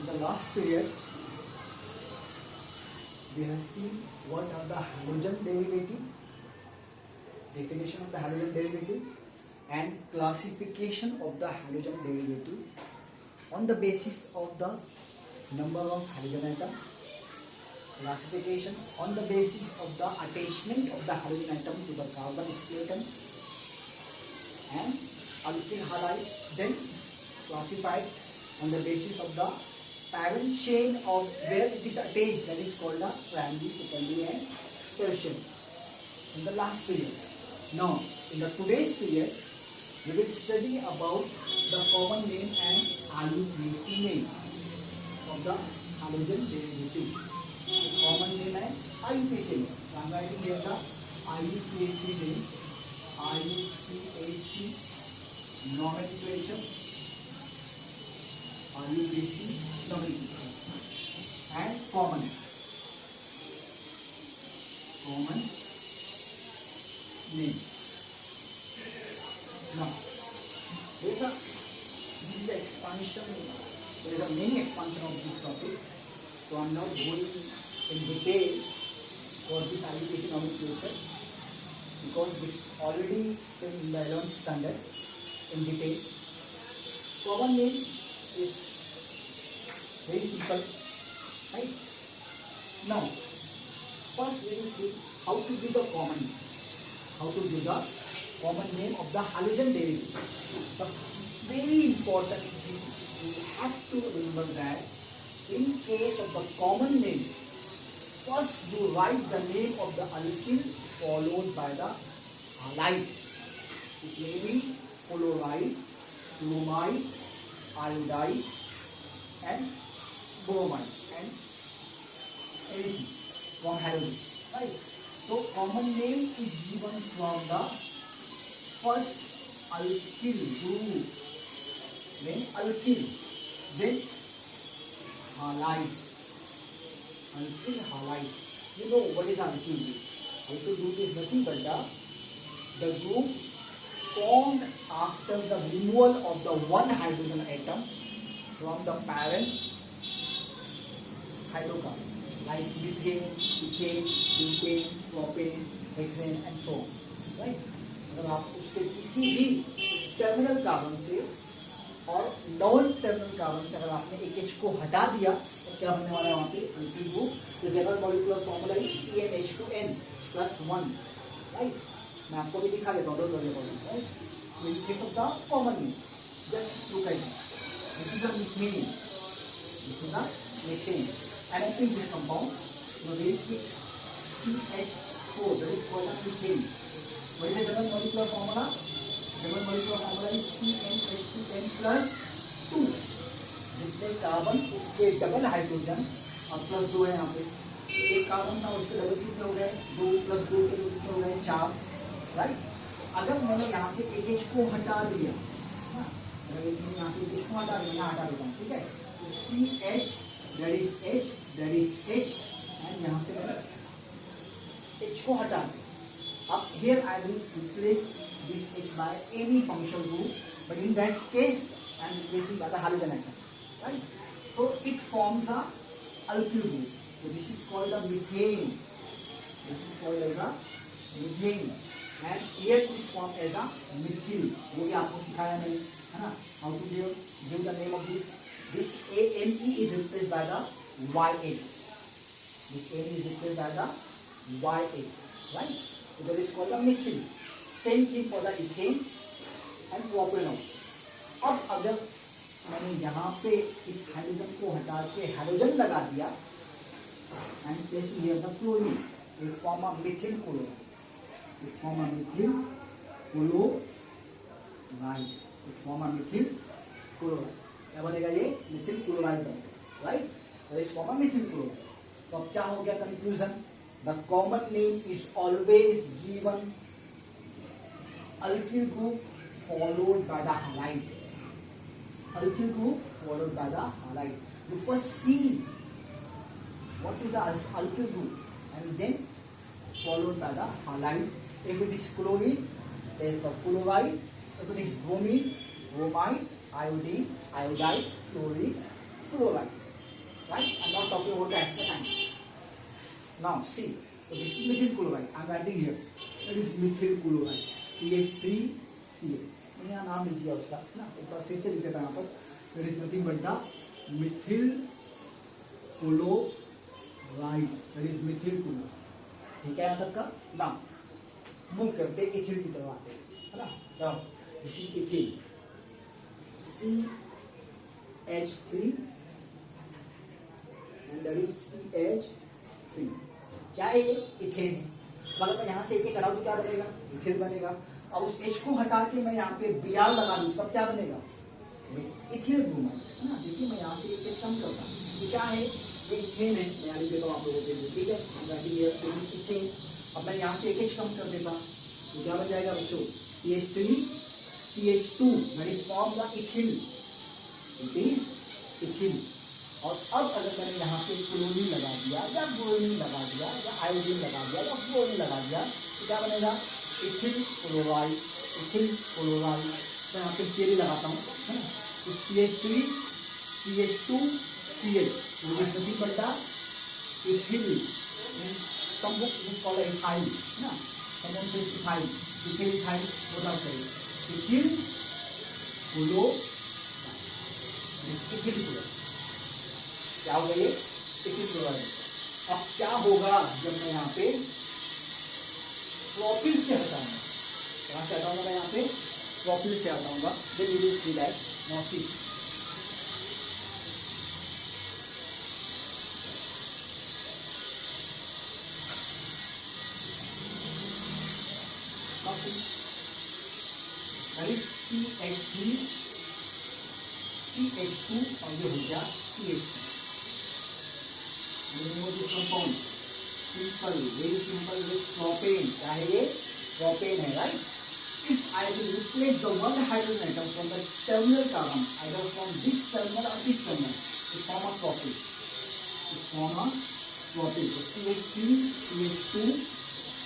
the last period, we have seen what are the halogen derivative, definition of the halogen derivative, and classification of the halogen derivative on the basis of the number of halogen atom, classification on the basis of the attachment of the halogen atom to the carbon skeleton and alkyl halide, then classified on the basis of the parent chain of where it is attached, that is called the primary, secondary and tertiary in the last period. Now in the today's period we will study about the common name and IUPAC name of the halogen derivative. The common name and IUPAC name. So I am writing here the IUPAC name, IUPAC nomenclature, IUPAC nomenclature and common names. Now this is the expansion. There is a mini expansion of this topic, so I am not going in detail for this IUPAC nomenclature because this already explained in the 11th standard in detail. Common name is very simple, right? Now first we will see how to give the common name. How to give the common name of the halogen derivative. The very important thing, you have to remember that in case of the common name, first you write the name of the alkyl followed by the halide. It may be fluoride, bromide, iodide and bromide and anything from halogen, right? So common name is given from the first alkyl group, then alkyl, then halides. Alkyl halide. You know what is alkyl group? Alkyl group is nothing but the group formed after the removal of the one hydrogen atom from the parent hydrocarbon, like methane, ethane, butane, propane, hexane and so on, right? अगर आप उसके किसी भी terminal carbon से और non terminal carbon से अगर आपने एक H को हटा दिया तो क्या बनने वाला है वहाँ पे alkyl group. The general molecular formula is CnH2n+1, right? मैं आपको भी दिखा देता हूँ, don't worry about it, right? In case of the common name, just look at this. This is the methane. This is the methane. And in this compound, you will keep CH4, that is called methane. What is the general molecular formula? General molecular formula is CnH2n+2. जितने carbon उसके double hydrogen और +2 है यहाँ पे. एक carbon था उसके double कितने हो गए? 2 + 2 के कितने हो गए? 4, राइट? अगर मैंने यहाँ से एक H को हटा दिया, अगर यहाँ से एक H को हटा दिया, यहाँ हटा देता हूँ, ठीक है? तो CH, that is H and यहाँ से मैंने H को हटा दिया. Up here I will replace this H by any functional group, but in that case I am replacing by the halogen atom, right? So it forms a alkyl group. So this is called a methane. This is called as a methane, and here it is formed as a methyl. वो भी आपको सिखाया मैंने, है ना? How to give the name of this. This ANE is replaced by the YA. This ANE is replaced by the YA, right? So that is called a methyl. Same thing for the ethane and propanol. अब अगर मैंने यहाँ पे इस hydrogen को हटा के hydrogen लगा दिया and placing here the chlorine, it form a methyl chloride. It form a methyl chloride. It form a methyl chloride. क्या बनेगा ये? मिथिल क्लोराइड बनेगा, right? That is form a methyl chloride. तो अब क्या हो गया conclusion? The common name is always given alkyl group followed by the halide. Alkyl group followed by the halide. You first see what is the alkyl group and then followed by the halide. If it is chlorine, there is the chloride. If it is bromine, bromide, iodine, iodide, fluorine, fluoride. right? I'm not talking about the aspartame. Now see, so this is methyl chloride. I'm writing here. That is methyl chloride. CH3Ca. मैंने यहाँ नाम लिख दिया उसका ना, एक बार फिर से लिख देता यहाँ पर. There is nothing but the methyl chloride. That is methyl chloride. ठीक है यहाँ तक का. Now मूव करते इथिल की तरफ आते हैं, है ना. Now this is ethyl. CH3 and that is CH3. क्या है ये? इथेन है. मतलब मैं यहाँ से एक चढ़ाऊ तो क्या बनेगा? इथिल बनेगा. अब उस H को हटा के मैं यहाँ पे Br लगा दूँ तब क्या बनेगा? इथिल ब्रोमाइड, है ना. देखिए मैं यहाँ से एक H कम करता हूँ. ये क्या है? ये इथेन है. मैं यहाँ लिख देता हूँ आप लोगों के लिए. ठीक है. इथेन. अब मैं यहाँ से एक H कम कर देता. तो क्या बन जाएगा बच्चों? CH3 CH2 that is form the ethyl. It is ethyl. और अब अगर मैंने यहाँ पे क्लोरीन लगा दिया या ब्रोमीन लगा दिया या आयोडीन लगा दिया या फ्लोरीन लगा दिया तो क्या बनेगा? Ethyl chloride. Ethyl chloride. मैं यहाँ पे Cl लगाता हूँ, है ना. तो CH3 CH2 Cl नदी बटा ethyl. some book is called ethyl, ना. someone says ethyl. Ethyl ethyl होता है. Ethyl chloride. इथिल क्लोराइड क्या होगा? ये इथिल क्लोराइड. अब क्या होगा जब मैं यहाँ पे प्रोपिल से हटाऊंगा? कहाँ से हटाऊंगा मैं? यहाँ पे प्रोपिल से हटाऊंगा. then you will see that. now see, that is CH3 CH2 और ये हो गया CH2. Compound simple, very simple. Propane. क्या है ये? प्रोपेन है, right. If I will replace the one hydrogen atom from the terminal carbon, either from this terminal or this terminal, it form a propyl. It form a propyl. So CH3 CH2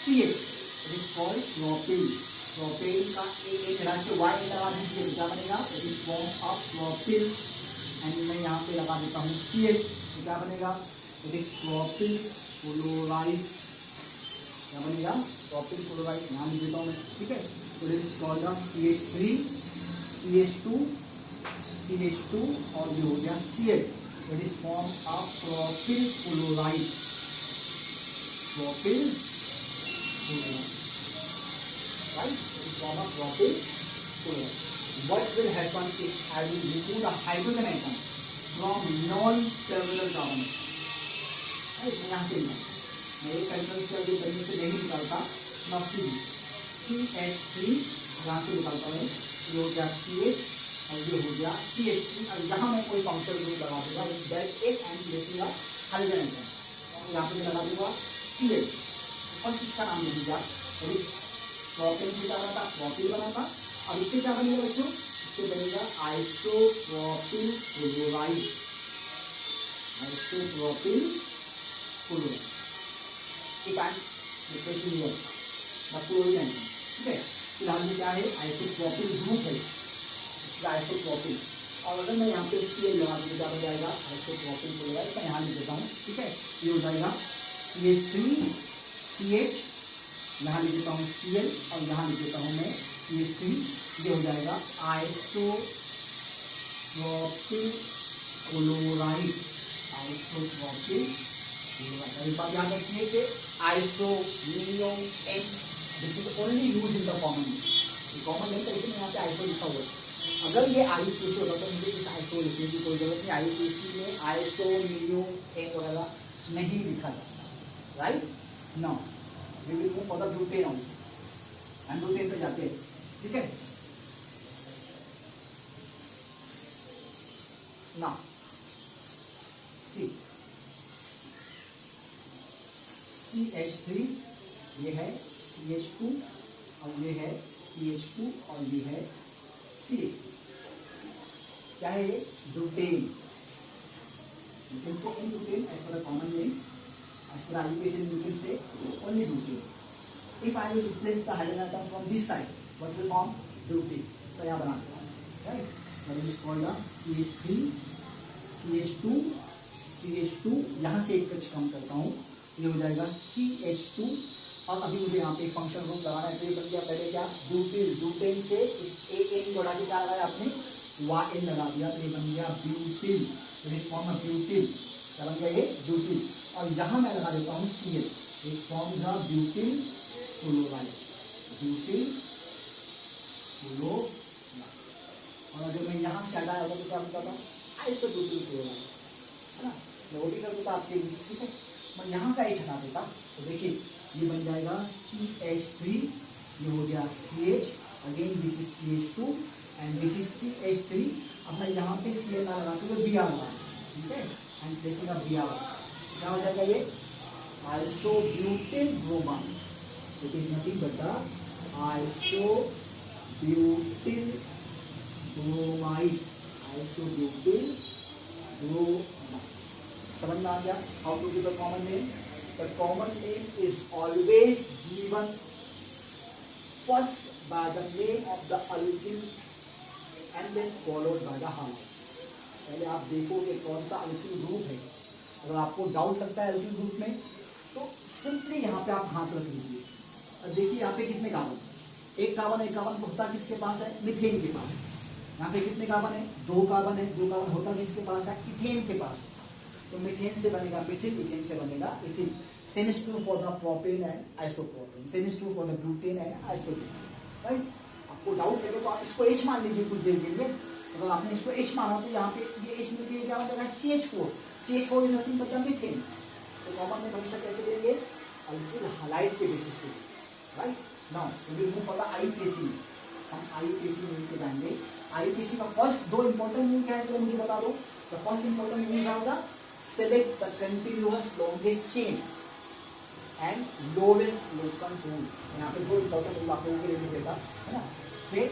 CH. It is called propyl. Propane का एक हटा के Y लगा दीजिए. क्या बनेगा? It is form of propyl. And मैं यहाँ पे लगा देता हूँ CH. तो क्या बनेगा? It is propyl chloride. क्या बनेगा? propyl chloride. यहाँ लिख देता हूँ मैं. ठीक है. तो it is called CH3 CH2 CH2 और ये हो गया CH. It is form of propyl chloride. propyl chloride. Right? It is form of propyl chloride. What will happen if I will remove the hydrogen atom from non-terminal carbon? यहाँ से मैं एक terminal से अभी पहले से नहीं निकालता. नॉक्सी CH3 यहाँ से निकालता हूँ. ये हो गया CH और ये हो गया CH3. और यहाँ मैं कोई फंक्शन ग्रुप लगा दूंगा. दैट एक एंड प्लेसिंग हाइड्रोजन एटम. यहाँ पे लगा दूंगा CH. फर्स्ट इसका नाम नहीं दिया. प्रोपेन से क्या बना था? प्रोपिल बना था. अब इससे क्या बनेगा बच्चों? इससे बनेगा आइसोप्रोपिल क्लोराइड. Isopropyl chloride. ठीक है. क्लोरीन. ठीक है. फिलहाल में क्या है? आइसोप्रोपिल ग्रुप है. आइसोप्रोपिल. और अगर मैं यहाँ पे Cl लगा दूँ क्या बन जाएगा? Isopropyl chloride. मैं यहाँ लिख देता हूँ. ठीक है. ये हो जाएगा CH3 CH. यहाँ लिख देता हूँ Cl और यहाँ लिख देता हूँ मैं CH3. ये हो जाएगा आइसोप्रोपिल क्लोराइड. Isopropyl chloride. अभी बात याद रखिए कि iso meaning n this is only use in the common. Common नहीं तो इसमें यहाँ पे आइसो लिखा हुआ है. अगर ये IUPAC होता तो मुझे इस आइसो लिखने की कोई जरूरत नहीं. IUPAC में आइसो मीनिंग एन वगैरह नहीं लिखा जाता. Right. Now we will move for the butane also. and butane पे जाते हैं. ठीक है. now see CH3 ये है CH2 और ये है CH2 और ये है CH. क्या है ये? Butane. you can say in butane as per the common name. As per IUPAC butane say only butane. If I will replace the hydrogen atom from this side, what will form? Butane. तो यहाँ बनाते हैं. Right? That is called the CH3 CH2 CH2, यहाँ से एक कम करता हूँ, ये हो जाएगा CH2। और अभी मुझे यहाँ पे फंक्शन ग्रुप लगाना है, तो ये बन गया पहले क्या, ब्यूटिल, ब्यूटेन से इस AN को हटा के क्या लगाया आपने, YN लगा दिया, तो ये बन गया ब्यूटिल, इस फॉर्म में ब्यूटिल, क्या बन गया ये, ब्यूटिल। और यहाँ मैं लगा देता हूँ CL, एक फॉर्म था ब्यूटिल क्लोराइड, ब्यूटिल क्लोराइड। और अगर मैं यहाँ से हटाया होता तो क्या होता था, आइसोब्यूटिल क्लोराइड, है ना, वो भी कर देता आपके लिए, ठीक है। मैं यहाँ का H हटा देता, तो देखिए ये बन जाएगा CH3, ये हो गया CH, again this is CH2 and this is CH3। अब मैं यहाँ पे Cl ना लगा तो Br लगा, ठीक है, एंड प्लेसिंग ऑफ Br, क्या हो जाएगा ये, isobutyl bromide, it is nothing but the isobutyl bromide, isobutyl bromide. समझ में आ गया how to give the common name. The common name is always given first by the name of the alkyl and then followed by the halide. पहले आप देखोगे कौन सा alkyl group है, अगर आपको डाउट लगता है अल्किल ग्रुप में तो सिंपली यहाँ पे आप हाथ रख लीजिए और देखिए यहाँ पे कितने कार्बन, एक कार्बन होता किसके पास है, मिथेन के पास। यहाँ पे कितने कार्बन है, 2 कार्बन है, 2 कार्बन होता किसके पास है, इथेन के पास। तो मिथेन से बनेगा मिथिल, इथेन से बनेगा ethyl. Same is true for the propane and isopropene, same is true for the butane and isopropene, right. आपको डाउट लगे तो आप इसको H मान लीजिए कुछ देर के लिए। अगर आपने इसको H माना तो यहाँ पे ये H मिलकर क्या हो जाएगा, CH4, CH4 is nothing but the methane. तो कॉमन में हमेशा कैसे देंगे, अल्किल हालाइड के बेसिस पे, right. Now we will move for the IUPAC, हम IUPAC में लेके जाएंगे। IUPAC का फर्स्ट 2 इंपॉर्टेंट रूल क्या है तो मुझे बता दो। The first important rules are the select the continuous longest chain and lowest local rule। यहाँ पे 2 इंपॉर्टेंट रूल आप लोगों के लिए देता है ना, फिर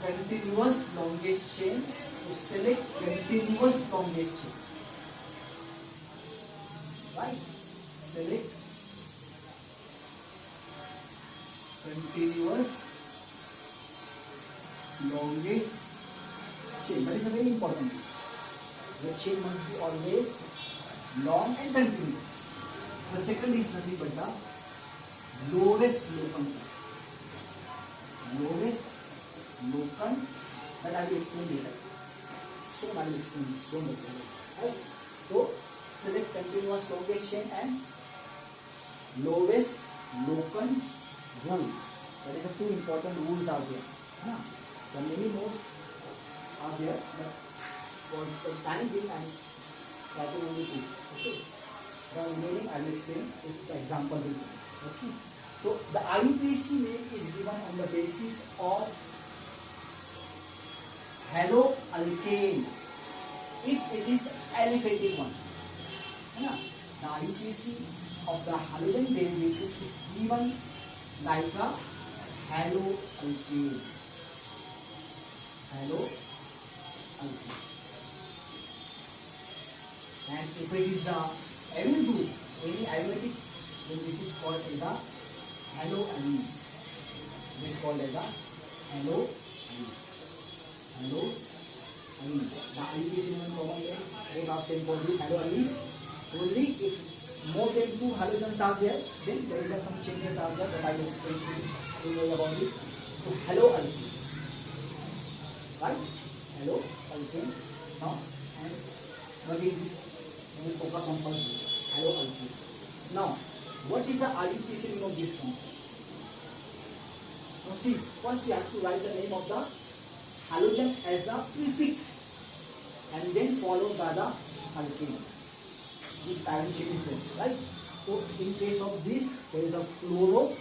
continuous longest chain, to select continuous longest chain, right, select continuous longest chain, that is a very important thing. The chain must be always long and continuous. The second is nothing but the lowest locum, lowest locum, that I will explain later. So I will explain, don't worry, right? So select continuous longest chain and lowest locum rule. That is the 2 important rules are there. The many modes are there, but for the time being I try to only 2. Okay. The remaining I will explain with the example will be. Okay. So the IUPAC name is given on the basis of haloalkane if it is aliphatic one. The IUPAC of the halogen derivative is given like a haloalkane. Haloalkane. And if it is a amine group, any aromatic, then this is called as a haloamines. This is called as a haloamines. Haloamines. The IUPAC name common name, both are same for this haloamines. Only if more than 2 halogens are there, then there is some changes are there that I will explain to you about it. So haloalkane, right? Haloalkane. Now and again this we will focus on first haloalkane. Now what is the IUPAC name of this compound? Now see, first you have to write the name of the halogen as a prefix and then followed by the alkane. This parent chain is there, right? So in case of this, there is a chloro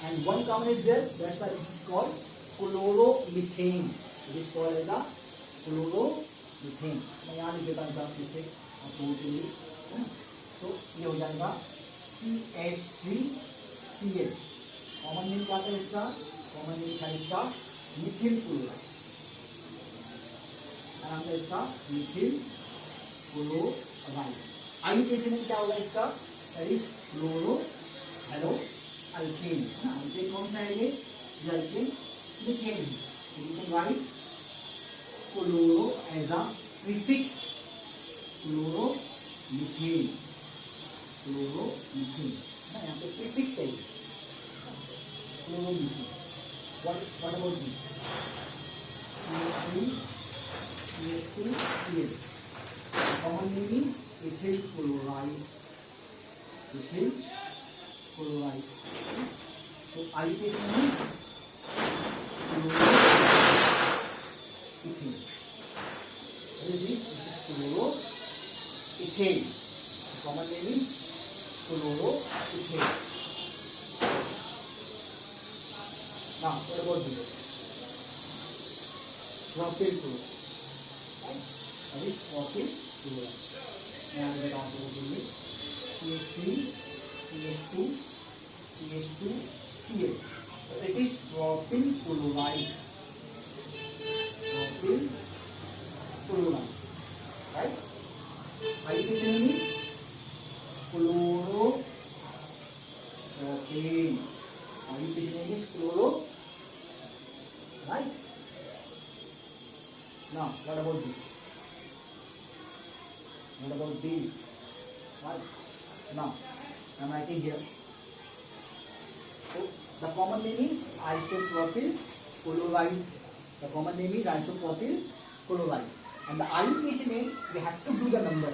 and 1 carbon is there. That's why this is called chloromethane. It is called as a chloromethane. मैं यहाँ लिख देता हूँ इसे आपको के लिए। तो ये हो जाएगा CH3Cl। कॉमन नेम क्या था इसका? कॉमन नेम था इसका मिथिल क्लोराइड। नाम था इसका मिथिल क्लोराइड। IUPAC में क्या होगा इसका? That is fluoro hello alkane. Alkane कौन सा है ये? Alkane methane. You can write chloro as a prefix, chloro methane, chloromethane है ना, यहाँ पे प्रीफिक्स है chloromethane. What about this? CH3, CH2, Cl. Common name is ethyl chloride. Ethyl chloride. So IUPAC name is chloroethane. What is this? This is chloroethane. Common name is chloroethane. Now, what about this? Propyl chloride. Right? That is propyl chloride. Now, we get on to the CH3, CH2, CH2, Cl. So it is propyl chloride. Propyl chloride. Right? IUPAC name is chloropropane. IUPAC name is chloro. Right? Now, what about this? What about this? Right? Now, I'm writing here. So, the common name is isopropyl chloride. The common name is isopropyl chloride. And the IUPAC name, we have to do the number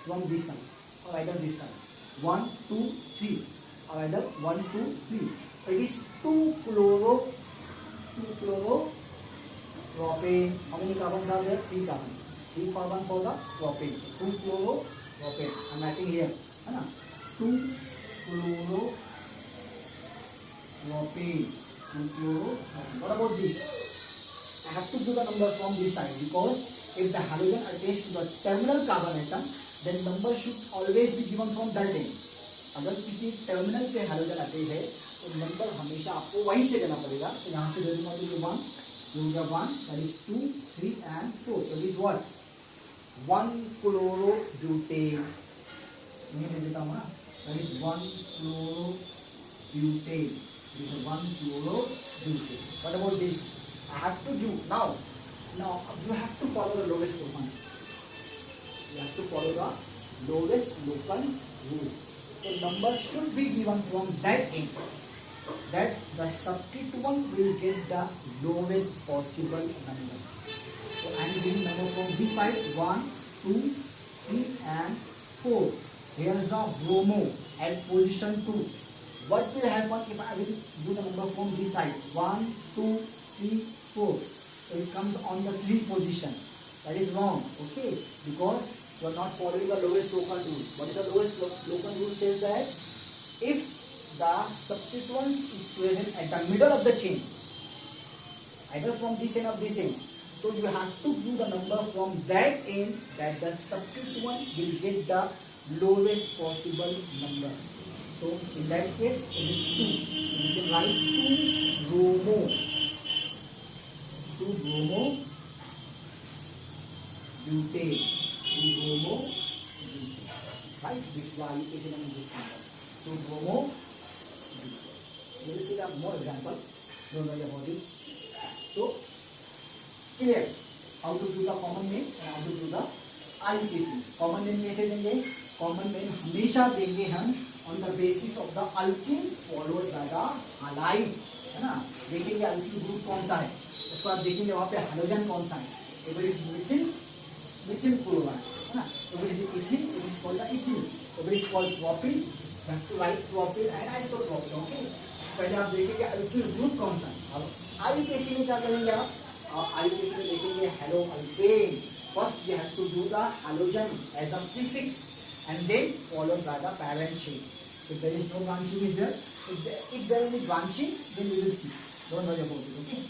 from this side or either this side. 1, 2, 3. Or either 1, 2, 3. It is 2 chloropropane. How many carbons are there? 3 carbon. 3 carbon for the propane. 2 chloropropane. I'm writing here. 2 chloropropane. 2 chloropropane. What about this? I have to do the number from this side because if the halogen attaches to the terminal carbon atom, then number should always be given from that end. अगर किसी terminal पे hydrogen attach है तो number हमेशा आपको वहीं से देना पड़ेगा. तो यहाँ से दे दूंगा तो 1, you have 1, that is 2, 3 and 4. That is what? 1 chlorobutane. ये दे देता हूँ ना. That is 1 chlorobutane. This is 1 chlorobutane. What about this? I have to do now. Now you have to follow the lowest local. You have to follow the lowest local rule. The number should be given from that end. That the substituent will get the lowest possible number. So I am giving number from this side 1, 2, 3 and 4. Here is the bromo at position 2. What will happen if I will do the number from this side? 1, 2, 3, 4. So it comes on the 3 position. That is wrong. Okay, because you are not following the lowest local rule. What is the lowest local rule? Says that if the substituent is present at the middle of the chain, either from this end or this end, so you have to do the number from that end that the substituent will get the lowest possible number. So in that case it is 2. So you can write 2 bromo. 2 bromo butane. 2 bromo butane. Right? This is why you can use this number. 2 bromo butane. We will see more example. Don't worry about it. So clear how to do the common name and how to do the IUPAC. Common name कैसे देंगे? Common name हमेशा देंगे हम on the basis of the alkene followed by the halide, है ना. देखेंगे alkene group कौन सा है, उसके बाद देखेंगे वहाँ पे हाइड्रोजन कौन सा है. If it is methyl chloride, है ना. If it is ethyl, it is called the ethyl. If it is called propyl, you have to write propyl and isopropyl. Okay. पहले आप देखेंगे alkene group कौन सा है. अब IUPAC में क्या करेंगे आप? IUPAC में देखेंगे hello alkane. First we have to do the halogen as a prefix and then followed by the parent chain. If there is no branching is there, if there is any branching, then we will see. Don't worry about it. Okay.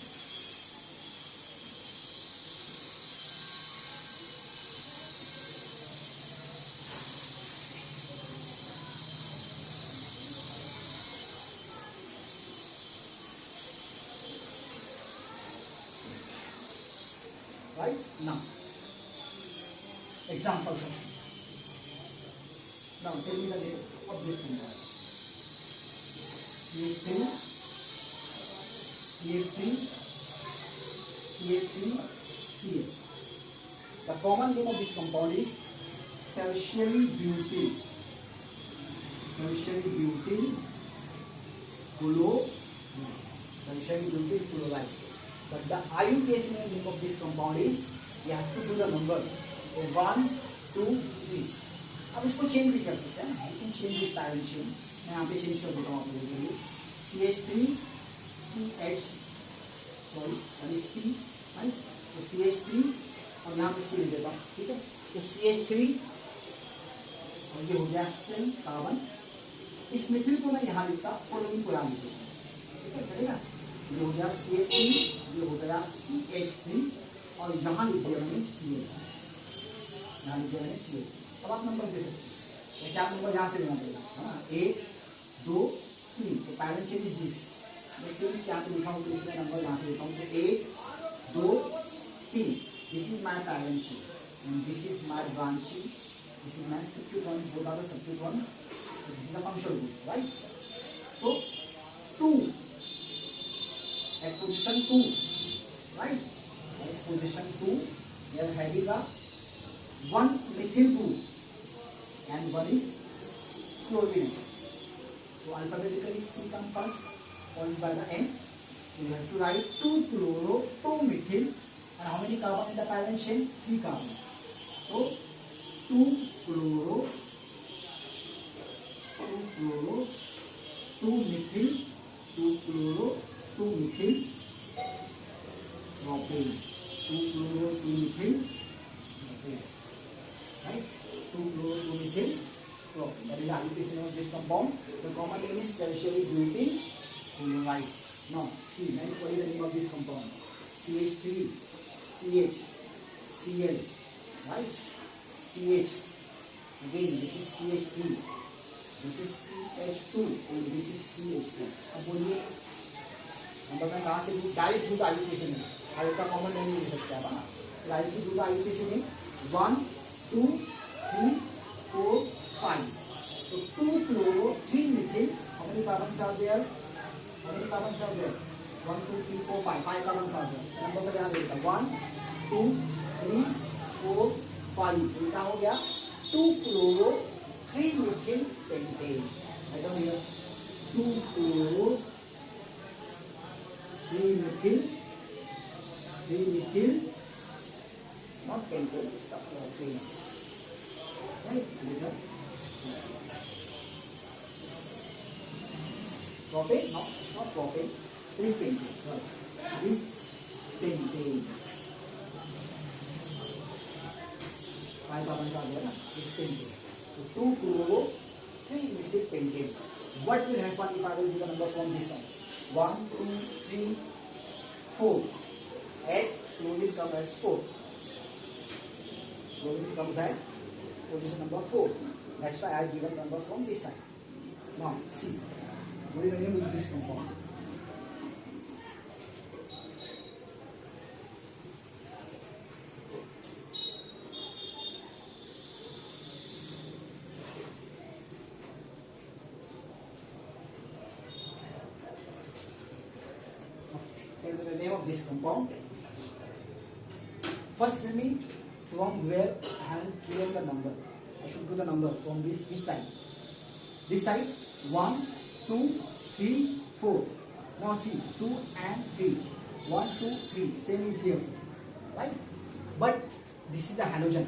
Right now, examples of this. Now tell me the name of this compound. CH3, CH3, CH3, Cl. The common name of this compound is tertiary butyl chloride. But the IUPAC name of this compound is, you have to do the number 1, 2, 3. अब इसको change भी कर सकते हैं, you can change this parent chain. मैं यहाँ पे change कर देता हूँ आप लोगों के लिए. CH3CH, सॉरी यानी C, राइट. तो CH3 और यहाँ पे C लिख देता हूँ, ठीक है. तो CH3 और ये हो गया सेम कार्बन. इस मिथिल को मैं यहाँ लिखता, फॉलोइंग को यहाँ लिखता, ठीक है, चलेगा. ये हो गया CH3, ये हो गया CH3 और यहाँ लिख दिया मैंने Cl, यहाँ लिख दिया मैंने Cl. अब आप नंबर दे सकते हैं, जैसे आप नंबर यहाँ से लेना पड़ेगा, हाँ. 1, 2, 3. तो पैरेंट चेन इज दिस. मैं सिर्फ यहाँ पे लिखा हूँ तो इसमें नंबर यहाँ से लिखा हूँ. तो 1, 2, 3. This is my parent chain and this is my branching. This is my substituent one. Both are the substituent ones. This is the functional group, right? So 2 at position 2, right? At position 2, we are having a 1 methyl group and 1 is chlorine. So alphabetically C comes first, followed by the N. You have to write 2 chloro, 2 methyl, and how many carbon in the parent chain? 3 carbon. So 2 chloro, 2 methyl, 2 chloro, 2 methyl propane. 2 chloro, 2 methyl propane. Right? 2 chloro, 2 methyl propane. That is the IUPAC name of this compound. The common name is tertiary butyl chloride. Now, see, what is the name of this compound? CH3, CH, Cl, right? CH. Again, this is CH3. This is CH2 and this is CH2. अब बोलिए number में कहाँ से दूँ? Direct दूँ IUPAC में. आयु का कॉमन नहीं ले सकते आप, हाँ. डायरेक्ट दूँ IUPAC में 1, 2, 3, 4, 5. So 2 chloro, 3 methyl. How many carbons are there? 1, 2, 3, 4, 5. 5 carbons are there. Number पर ध्यान देगा. 1, 2, 3, 4, 5. तो क्या हो गया? 2 chloro, 3 methyl pentane. I don't know. 2 chloro, 3 methyl, not pentane, it's the propane. Right? Propane? No, it's not propane. It is pentane. Sorry. It is pentane. 5 carbons are there, it's pentane. So 2 chloro, 3 methyl pentane. What will happen if I will do the number from this side? 1, 2, 3, 4. And chlorine comes as 4. Chlorine comes at position number 4. That's why I have given number from this side. Now, see. What is the name of this compound? The name of this compound. First, tell me from where I have given the number. I should do the number from which side? This side. 1, 2, 3, 4. Now see, 2 and 3. 1, 2, 3. Same is here, right? But this is the halogen,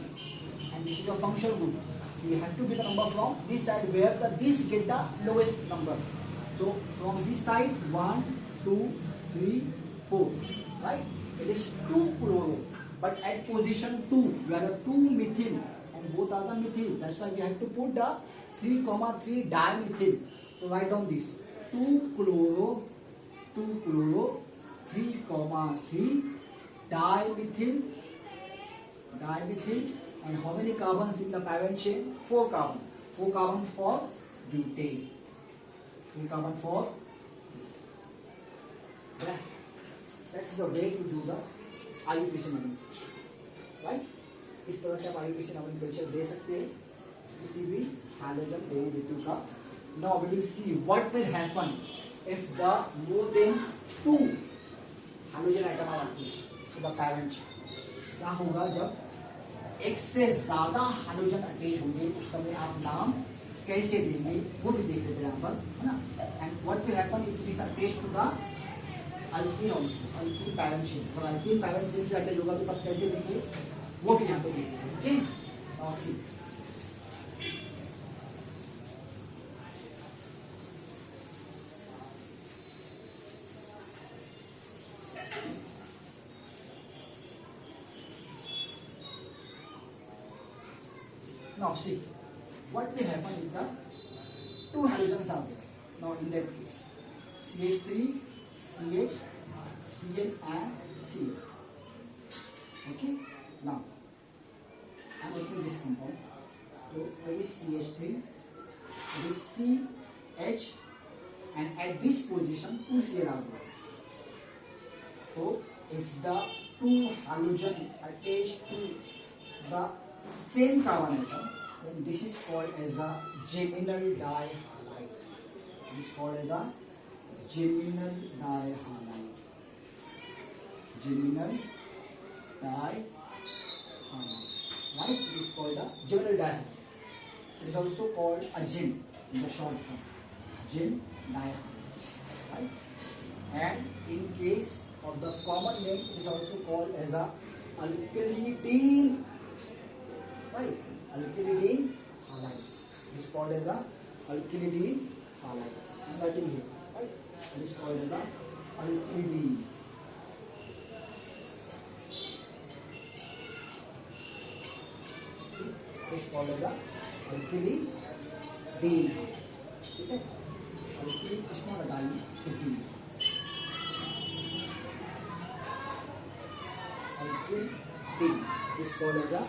and this is the functional group. We have to get the number from this side where this get the lowest number. So from this side, 1, 2, 3, 4, right? It is 2 chloro, but at position 2, we have a 2 methyl, and both are the methyl. That's why we have to put the 3, 3 dimethyl. So write down this 2 chloro, 3, 3 dimethyl, and how many carbons in the parent chain? 4 carbon. 4 carbon for butane. 4 carbon for. Yeah. That's the way to do the IUPAC नमूना, right? इस तरह से आप IUPAC nomenclature दे सकते हैं किसी भी halogen derivative का. Now we will see what will happen if the more than 2 halogen atom are attached to the parent chain. क्या होगा जब एक से ज्यादा हाइड्रोजन अटैच होंगे उस समय आप नाम कैसे देंगे वो भी देख लेते हैं यहाँ पर, है ना। And what will happen if it is attached to the alkene also, alkene parent shape, और अल्कीन पैरेंट शेप से अटैच होगा तो तब कैसे देंगे वो भी यहाँ पे देख लेते हैं। Okay, now see now see what will happen if the two halogens are there. Now in that case CH3 CH Cl and Cl. Okay, now I am opening this compound. So that is CH3, that is CH, and at this position two Cl are there. So if the two halogen attached to the same carbon atom, then this is called as a geminal dihalide. It is called as a geminal dihalide. Geminal dihalide. Right? It is called a geminal dihalide. It is also called a gem in the short form. Gem dihalide. Right? And in case of the common name, it is also called as a alkylidene. Right? Alkylidene halides. It is called as a alkylidene halide. I am writing here. Right? It is called as a alkylidene. It is called as a alkylidene. Okay? Alkylidene is not a die, it's a D. Alkylidene is called as a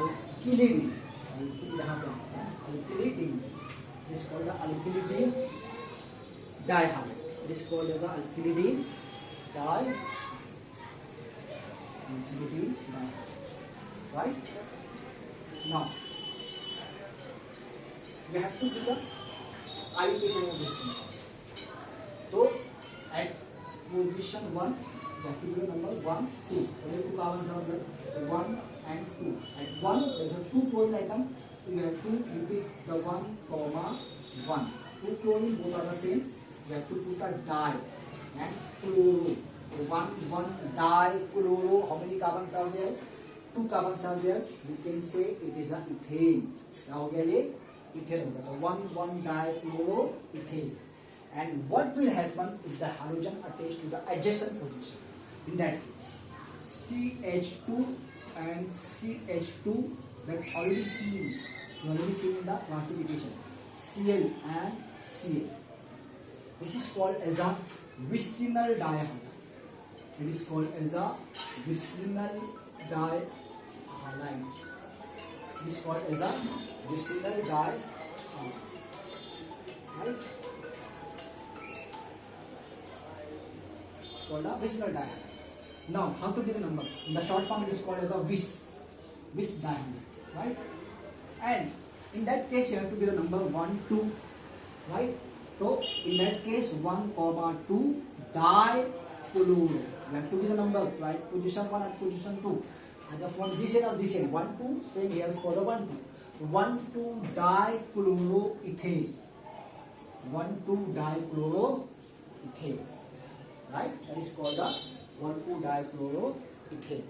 alkylidene. Alkylidene is called the alkylidene dihalide. It is called as the alkylidene dihalide. Right? Now you have to do the IUPAC of this compound. So at position 1 you have to do the number 1, 2. Only two carbons are there, 1 and 2. At 1 there is a 2 chlorine atom, so you have to repeat the 1, 1. 2 chlorine, both are the same. You have to put a di and chloro. 1 dichloro. How many carbons are there? 2 carbons are there. You can say it is a ethane. क्या हो गया ये? Ethane हो गया. तो 1 dichloro ethane. And what will happen if the halogen attached to the adjacent position? In that case, CH2 and CH2 that already seen. You already seen in the classification. Cl and Cl. This is called as a vicinal dihalide. It is called as a vicinal dihalide. It is called as a vicinal dihalide. Right? It's called a vicinal dihalide. Now, how to give the number? In the short form, it is called as a vis dihalide. Right? And in that case, you have to give the number 1, 2. Right? So, in that case, 1, 2 dichloro. You have to give the number, right? Position 1 and position 2. Either from this end or this end. 1, 2, same here is for the 1, 2. 1, 2 dichloroethane. 1, 2 dichloroethane. Right? That is called the 1, 2 dichloroethane.